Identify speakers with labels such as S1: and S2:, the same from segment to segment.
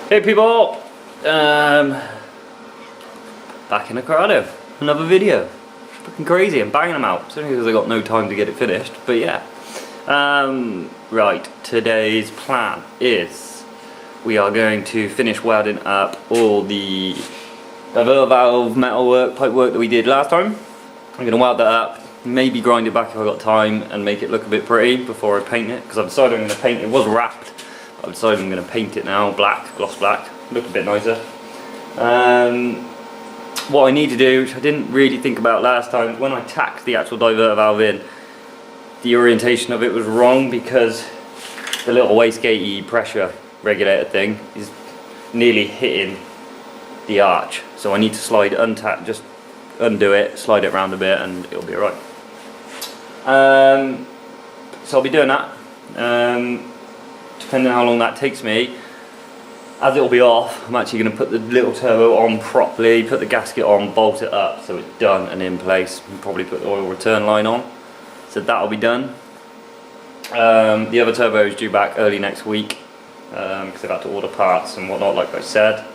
S1: Hey people, back in the Corrado, another video. Fucking crazy, I'm banging them out. It's only because I got no time to get it finished, but yeah. Right, today's plan is we are going to finish welding up all the diverter valve metalwork, pipework that we did last time. I'm going to weld that up, maybe grind it back if I got time and make it look a bit pretty before I paint it, because I've decided I'm going to paint it. It was wrapped. I've decided I'm going to paint it now, black, gloss black, look a bit nicer. What I need to do, which I didn't really think about last time, when I tacked the actual diverter valve in, the orientation of it was wrong because the little wastegatey pressure regulator thing is nearly hitting the arch. So I need to slide, just undo it, slide it around a bit and it'll be alright. So I'll be doing that. Depending on how long that takes me, as it'll be off, I'm actually going to put the little turbo on properly, put the gasket on, bolt it up so it's done and in place, and probably put the oil return line on. So that'll be done. The other turbo is due back early next week because I've had to order parts and whatnot, like I said.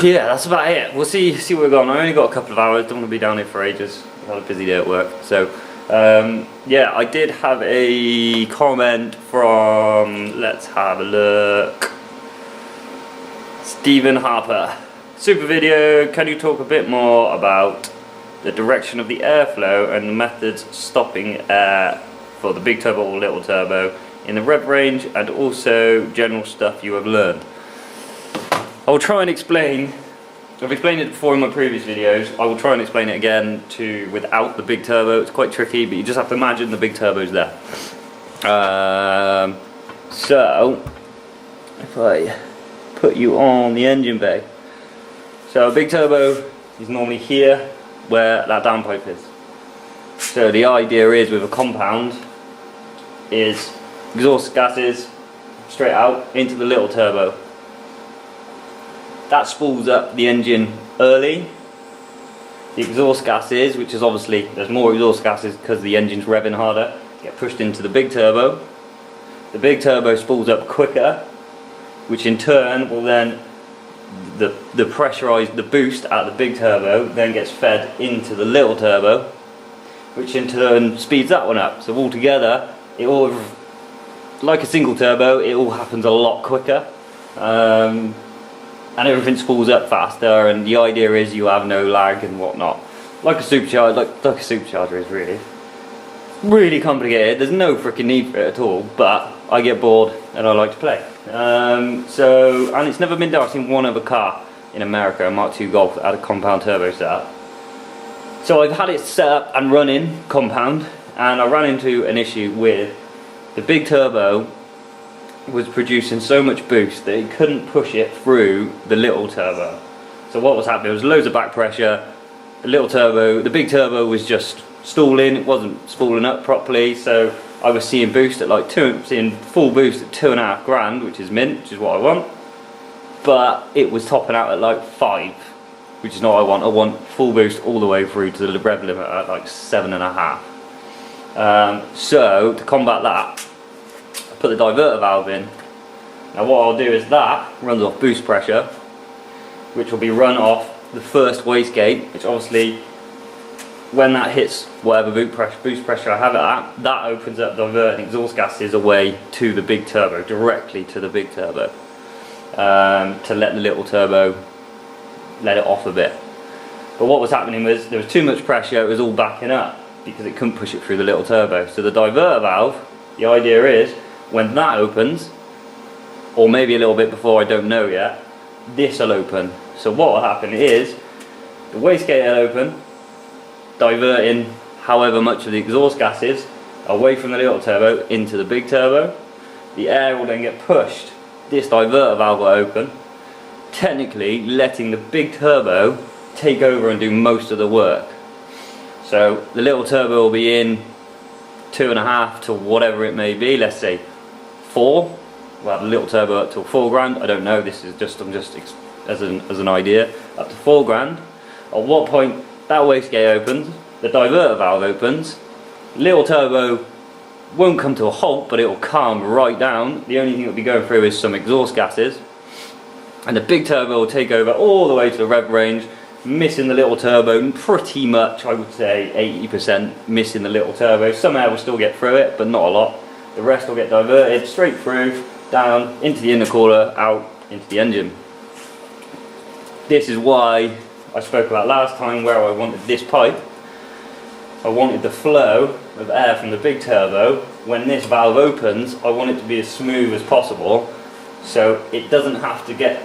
S1: Yeah, that's about it. We'll see where we're going. I only got a couple of hours, don't want to be down here for ages. I've had a busy day at work. So yeah, I did have a comment from, let's have a look, Stephen Harper. Super video, can you talk a bit more about the direction of the airflow and the methods stopping air for the big turbo or little turbo in the rev range, and also general stuff you have learned? I will try and explain. I've explained it before in my previous videos. I will try and explain it again without the big turbo. It's quite tricky, but you just have to imagine the big turbo's there. So if I put you on the engine bay, so a big turbo is normally here where that downpipe is. So the idea is with a compound is exhaust gases straight out into the little turbo. That spools up the engine early. The exhaust gases, which is obviously, there's more exhaust gases because the engine's revving harder, get pushed into the big turbo. The big turbo spools up quicker, which in turn will then, the pressurized, the boost at the big turbo then gets fed into the little turbo, which in turn speeds that one up. So altogether, it all, like a single turbo, it all happens a lot quicker. And everything spools up faster, and the idea is you have no lag and whatnot. Like a supercharger, like a supercharger is really complicated. There's no freaking need for it at all, but I get bored and I like to play. And it's never been done. I've seen one other car in America, a Mark II Golf, that had a compound turbo setup. So I've had it set up and running compound, and I ran into an issue with the big turbo was producing so much boost that it couldn't push it through the little turbo. So what was happening, there was loads of back pressure. The big turbo was just stalling, it wasn't spooling up properly, so I was seeing boost at like seeing full boost at 2.5 grand, which is mint, which is what I want. But it was topping out at like 5, which is not what I want. I want full boost all the way through to the rev limit at like 7.5. So to combat that, put the diverter valve in. Now what I'll do is that runs off boost pressure, which will be run off the first wastegate, which obviously when that hits whatever boost pressure I have it at, that opens up diverting exhaust gases away to the big turbo, directly to the big turbo, to let the little turbo let it off a bit. But what was happening was there was too much pressure, it was all backing up because it couldn't push it through the little turbo. So the diverter valve, the idea is when that opens, or maybe a little bit before, I don't know yet, this will open. So what will happen is the wastegate will open, diverting however much of the exhaust gases away from the little turbo into the big turbo. The air will then get pushed, this diverter valve will open, technically letting the big turbo take over and do most of the work. So the little turbo will be in 2.5 to whatever it may be, let's say 4. We'll have the little turbo up till 4 grand. I don't know, this is just, I'm just as an idea, up to 4 grand. At what point that wastegate opens, the diverter valve opens, little turbo won't come to a halt, but it will calm right down. The only thing that will be going through is some exhaust gases, and the big turbo will take over all the way to the rev range, missing the little turbo pretty much, I would say 80% missing the little turbo. Some air will still get through it, but not a lot. The rest will get diverted straight through, down into the intercooler, out into the engine. This is why I spoke about last time where I wanted this pipe. I wanted the flow of air from the big turbo. When this valve opens, I want it to be as smooth as possible, so it doesn't have to get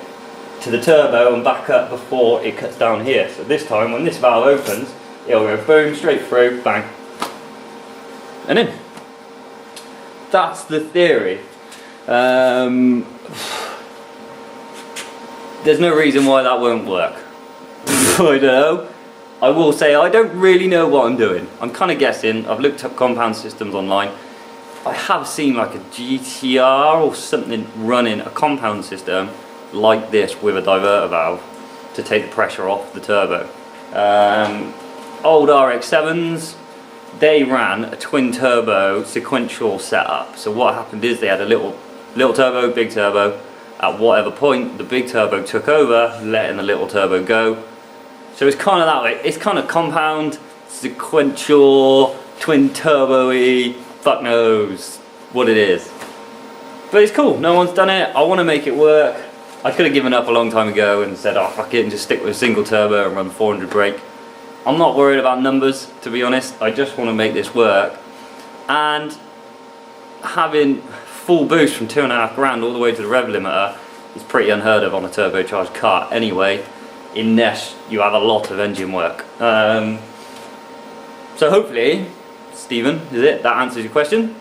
S1: to the turbo and back up before it cuts down here. So this time, when this valve opens, it'll go boom, straight through, bang, and in. That's the theory. There's no reason why that won't work. I don't know. I will say I don't really know what I'm doing. I'm kind of guessing. I've looked up compound systems online. I have seen like a GTR or something running a compound system like this with a diverter valve to take the pressure off the turbo. Old RX-7s, they ran a twin turbo sequential setup. So what happened is they had a little turbo, big turbo. At whatever point the big turbo took over, letting the little turbo go. So it's kind of that way. It's kind of compound, sequential, twin turbo-y, fuck knows what it is. But it's cool, no one's done it. I want to make it work. I could have given up a long time ago and said, oh fuck it, and just stick with a single turbo and run 400 brake. I'm not worried about numbers, to be honest. I just want to make this work. And having full boost from 2.5 grand all the way to the rev limiter is pretty unheard of on a turbocharged car anyway, unless you have a lot of engine work. So hopefully, Stephen, is it? That answers your question.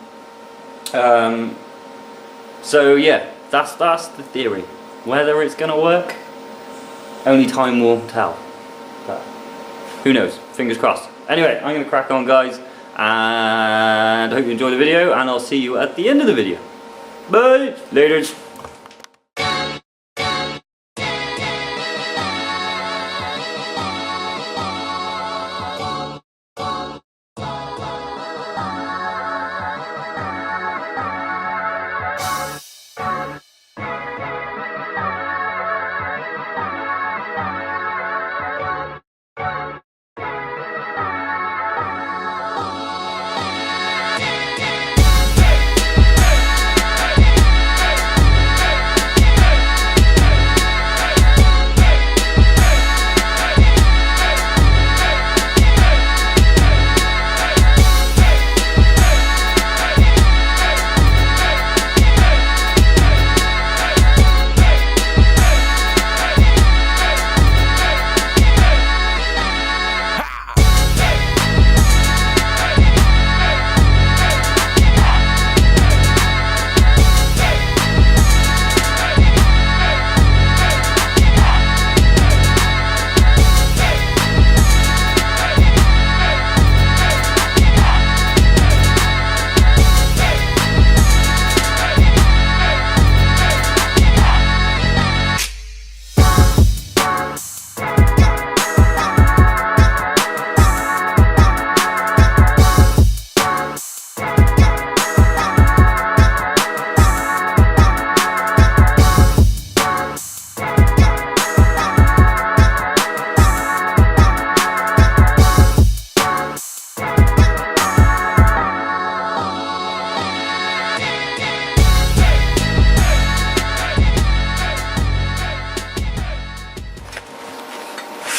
S1: So yeah, that's the theory. Whether it's going to work, only time will tell. But who knows? Fingers crossed. Anyway, I'm going to crack on, guys, and I hope you enjoyed the video, and I'll see you at the end of the video. Bye! Laters!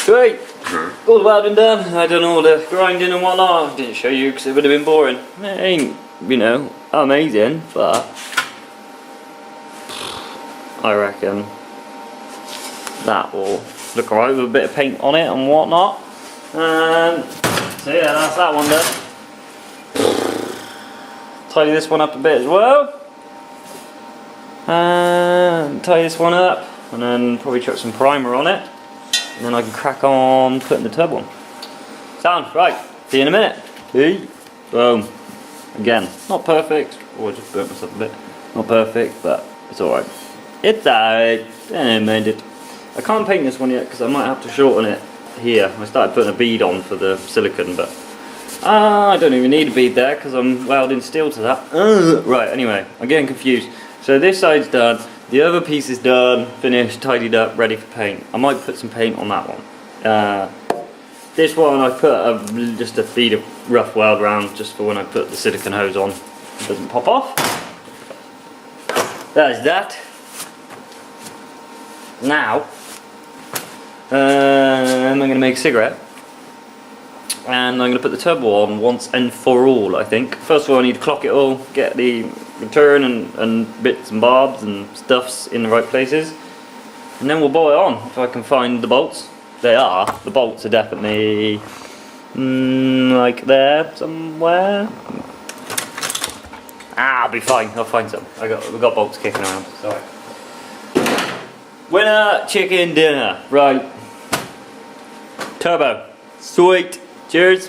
S1: Great, all the welding done. I done all the grinding and whatnot. I didn't show you because it would have been boring. It ain't, you know, amazing, but I reckon that will look alright with a bit of paint on it and whatnot. So yeah, that's that one done. Tidy this one up a bit as well. And tidy this one up, and then probably chuck some primer on it. And then I can crack on putting the turbo on. Sound, right, see you in a minute. See? Boom. Again, not perfect. Oh, I just burnt myself a bit. Not perfect, but it's alright. It's alright. Don't mind it. I can't paint this one yet because I might have to shorten it here. I started putting a bead on for the silicone, but I don't even need a bead there because I'm welding steel to that. Right, anyway, I'm getting confused. So this side's done, The other piece is done, finished, tidied up, ready for paint. I might put some paint on that one. This one I put just a bead of rough weld around just for when I put the silicone hose on. It doesn't pop off. That is that. Now, I'm going to make a cigarette. And I'm going to put the turbo on once and for all, I think. First of all, I need to clock it all, get the return and bits and bobs and stuffs in the right places. And then we'll bolt it on, if I can find the bolts. They are. The bolts are definitely like there somewhere. I'll be fine. I'll find some. We've got bolts kicking around. Sorry. Winner chicken dinner. Right. Turbo. Sweet. Cheers.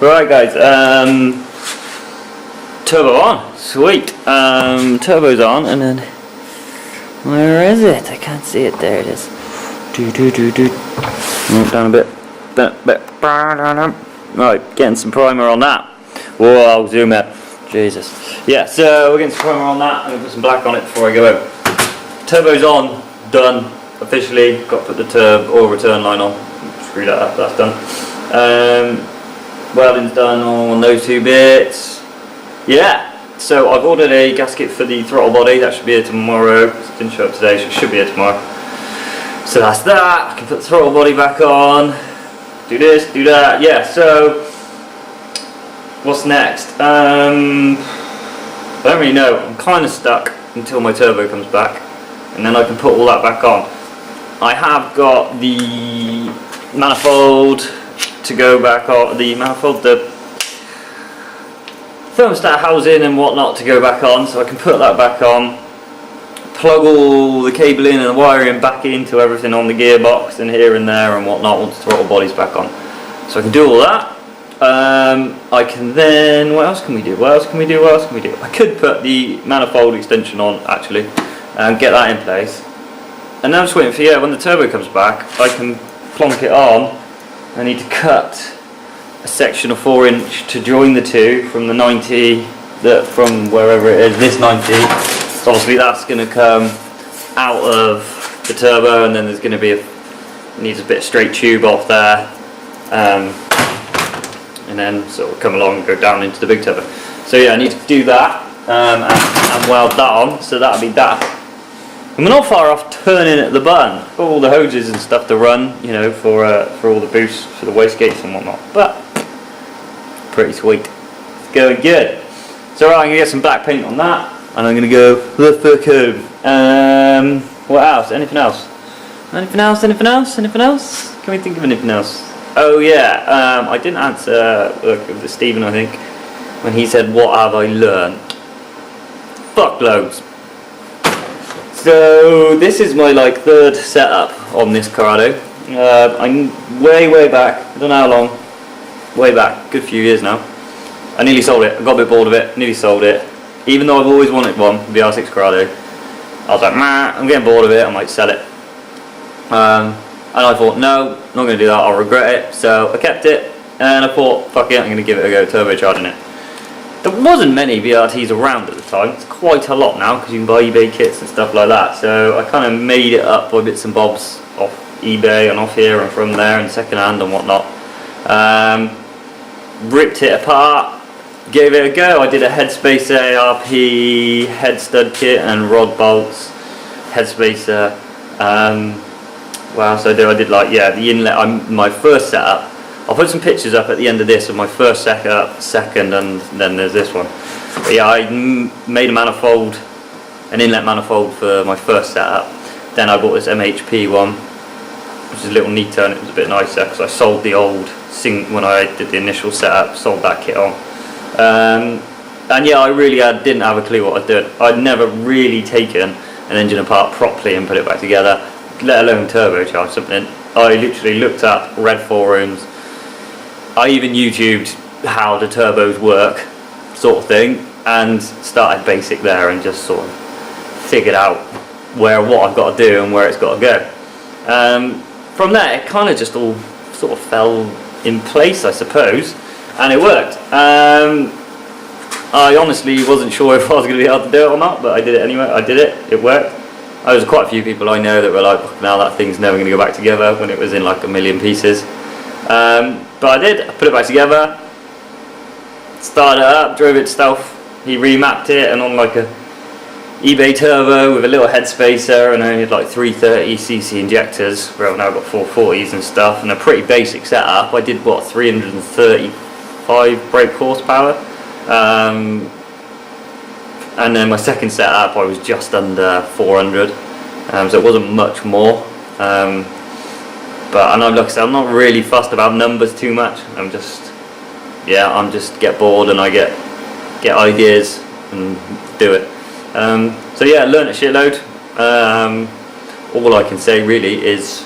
S1: Right guys, turbo on, sweet. Turbo's on, and then where is it? I can't see it. There it is. Down a bit. Right, getting some primer on that. Whoa, I'll zoom out. Jesus. Yeah, so we're getting some primer on that. I'm gonna put some black on it before I go out. Turbo's on, done officially. Got to put the oil return line on. Screw that up. That's done. welding's done on those two bits. Yeah, so I've ordered a gasket for the throttle body. That should be here tomorrow. It didn't show up today, so it should be here tomorrow. So that's that. I can put the throttle body back on. Do this, do that. Yeah, so what's next? I don't really know. I'm kind of stuck until my turbo comes back, and then I can put all that back on. I have got the manifold to go back on, the thermostat housing and whatnot to go back on, so I can put that back on, plug all the cabling and the wiring back into everything on the gearbox and here and there and whatnot once the throttle body's back on. So I can do all that. I can then, what else can we do? I could put the manifold extension on actually and get that in place. And now I'm just waiting for, when the turbo comes back, I can plonk it on. I need to cut a section of 4" to join the two from the 90, from wherever it is, this 90. So obviously that's going to come out of the turbo, and then there's going to be needs a bit of straight tube off there, and then sort of come along and go down into the big turbo. So yeah, I need to do that and weld that on, so that'll be that. And we're not far off turning at the button. All the hoses and stuff to run, you know, for all the boosts, for the wastegates and whatnot. But pretty sweet. It's going good. So right, I'm gonna get some black paint on that, and I'm gonna go the fuck home. What else? Anything else? Anything else? Can we think of anything else? Oh yeah, I didn't answer it was Stephen, I think, when he said what have I learned. Fuck loads. So this is my third setup on this Corrado. I'm way back, I don't know how long, way back, good few years now. I nearly sold it, I got a bit bored of it, nearly sold it. Even though I've always wanted one, VR6 Corrado. I was like, nah, I'm getting bored of it, I might sell it. And I thought, no, not going to do that, I'll regret it. So I kept it, and I thought, fuck it, I'm going to give it a go, turbocharging it. There wasn't many VRTs around at the time. It's quite a lot now because you can buy eBay kits and stuff like that. So I kind of made it up by bits and bobs off eBay and off here and from there and second hand and whatnot. Ripped it apart, gave it a go. I did a headspacer ARP head stud kit and rod bolts, headspacer. What else did I do? I did the inlet. My first setup. I'll put some pictures up at the end of this of my first setup, second, and then there's this one. But yeah, I made a manifold, an inlet manifold for my first setup. Then I bought this MHP one, which is a little neater, and it was a bit nicer because I sold the old Sync when I did the initial setup, sold that kit on. And yeah, I really didn't have a clue what I'd do. I'd never really taken an engine apart properly and put it back together, let alone turbocharge something. I literally looked up, read forums. I even YouTubed how the turbos work, sort of thing, and started basic there and just sort of figured out what I've got to do and where it's got to go. From there, it kind of just all sort of fell in place, I suppose, and it worked. I honestly wasn't sure if I was going to be able to do it or not, but I did it anyway. I did it. It worked. There was quite a few people I know that were like, now that thing's never going to go back together, when it was in like a million pieces. But I did. I put it back together, started it up, drove it to stealth. He remapped it, and on like a eBay turbo with a little head spacer, and I only had like 330cc injectors, where I've now got 440s and stuff, and a pretty basic setup. I did 335 brake horsepower, and then my second setup I was just under 400, so it wasn't much more. But like I said, I'm not really fussed about numbers too much. I'm just get bored and I get ideas and do it. So yeah, learn a shitload. All I can say really is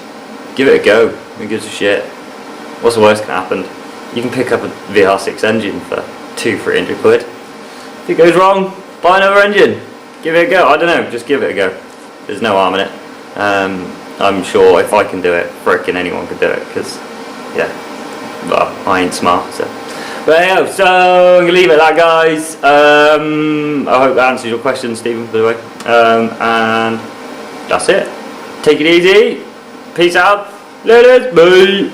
S1: give it a go. Who gives a shit? What's the worst can happen? You can pick up a VR6 engine for 200-300 quid. If it goes wrong, buy another engine. Give it a go. I don't know, just give it a go. There's no harm in it. I'm sure if I can do it, frickin' anyone could do it, because, yeah, well, I ain't smart, so. But yeah, so I'm going to leave it at that, guys. I hope that answers your question, Stephen, by the way. And that's it. Take it easy. Peace out. Later. Bye.